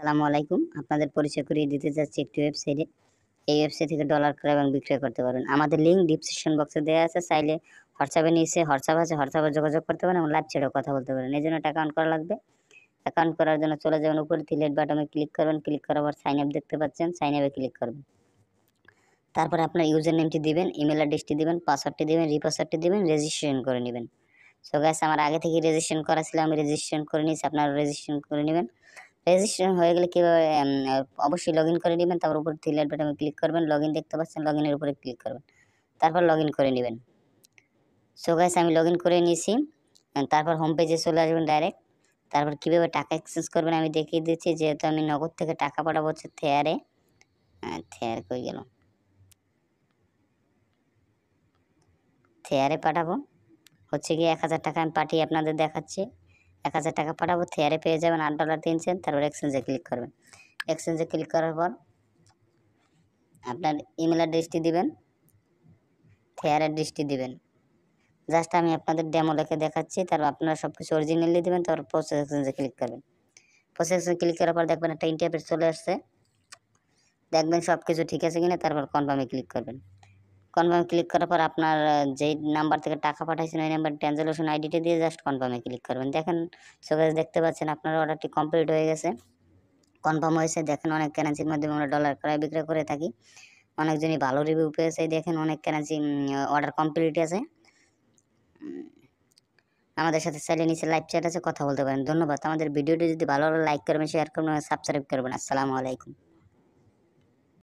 আসসালামু আলাইকুম। আপনাদের পরিচয় করিয়ে দিতে যাচ্ছি একটি ওয়েবসাইটে। এই ওয়েবসাইট থেকে ডলার ক্রয় এবং বিক্রয় করতে পারবেন। আমাদের লিঙ্ক ডিসক্রিপশন বক্সে দেওয়া আছে। চাইলে হোয়াটসঅ্যাপে নিচে হোয়াটসঅ্যাপ আছে, হোয়াটসঅ্যাপে যোগাযোগ করতে পারেন এবং লাইভ চ্যাটেও কথা বলতে পারেন। এজন্য একটা অ্যাকাউন্ট করা লাগবে। অ্যাকাউন্ট করার জন্য চলে যাবেন উপরে থ্রি বাটনে ক্লিক করবেন। ক্লিক করার পর সাইন আপ দেখতে পাচ্ছেন। সাইন আপে ক্লিক করবেন। তারপরে আপনার ইউজার নেমটি দিবেন, ইমেল অ্যাড্রেসটি দিবেন, পাসওয়ার্ডটি দিবেন, রিপাসওয়ার্ডটি দিবেন, রেজিস্ট্রেশন করে নেবেন। সো গাইস আমার আগে থেকেই রেজিস্ট্রেশন করা ছিল, আমি রেজিস্ট্রেশন করে নিয়েছি। আপনারা রেজিস্ট্রেশন করে নেবেন। রেজিস্ট্রেশন হয়ে গেলে কীভাবে অবশ্যই লগইন করে নেবেন। তারপর উপরে থ্রি লাইট বাটনে ক্লিক করবেন। লগইন দেখতে পাচ্ছেন, লগইনের উপরে ক্লিক করবেন। তারপর লগইন করে নেবেন। সো গাইস আমি লগইন করে নিয়েছি। তারপর হোম পেজে চলে আসবেন ডাইরেক্ট। তারপর কীভাবে টাকা এক্সচেঞ্জ করবেন আমি দেখিয়ে দিচ্ছি। যেহেতু আমি নগদ থেকে টাকা পাঠাবো হচ্ছে থেয়ারে। থেয়ার কই গেল, থেয়ারে পাঠাবো হচ্ছে গিয়ে 1000 টাকা আমি পাঠিয়ে আপনাদের দেখাচ্ছি। 1000 টাকা পাঠাবো, থেয়ারে পেয়ে যাবেন $8.03। তারপর এক্সচেঞ্জে ক্লিক করবেন। এক্সচেঞ্জে ক্লিক করার পর আপনার ইমেল অ্যাড্রেসটি দিবেন, থেয়ার অ্যাড্রেসটি দিবেন। জাস্ট আমি আপনাদের ডেমো লিখে দেখাচ্ছি। তারপর আপনারা সব কিছু অরিজিনালি দেবেন। তারপর প্রসেস এক্সচেঞ্জে ক্লিক করবেন। প্রসেস এক্সচেঞ্জে ক্লিক করার পর দেখবেন একটা ইন্টারফেস চলে আসছে। দেখবেন সব কিছু ঠিক আছে কিনা। তারপর কনফার্মে ক্লিক করবেন। কনফার্মে ক্লিক করার পর আপনার যেই নাম্বার থেকে টাকা পাঠাইছেন ওই নাম্বার ট্রানজ্যাকশন আইডিটা দিয়ে জাস্ট কনফার্মে ক্লিক করবেন। দেখেন সবাই দেখতে পাচ্ছেন আপনার অর্ডারটি কমপ্লিট হয়ে গেছে, কনফার্ম হয়েছে। দেখেন অনেক কারেন্সির মাধ্যমে আমরা ডলার ক্রয় বিক্রয় করে থাকি। অনেকজনই ভালো রিভিউ পেয়েছে। দেখেন অনেক কারেন্সি অর্ডার কমপ্লিট আছে। আমাদের সাথে চাইলে নিচে লাইভ চ্যাট আছে, কথা বলতে পারেন। ধন্যবাদ। আমাদের ভিডিওটি যদি ভালো লাগে লাইক করবেন, শেয়ার করবেন, সাবস্ক্রাইব করবেন। আসসালামু আলাইকুম।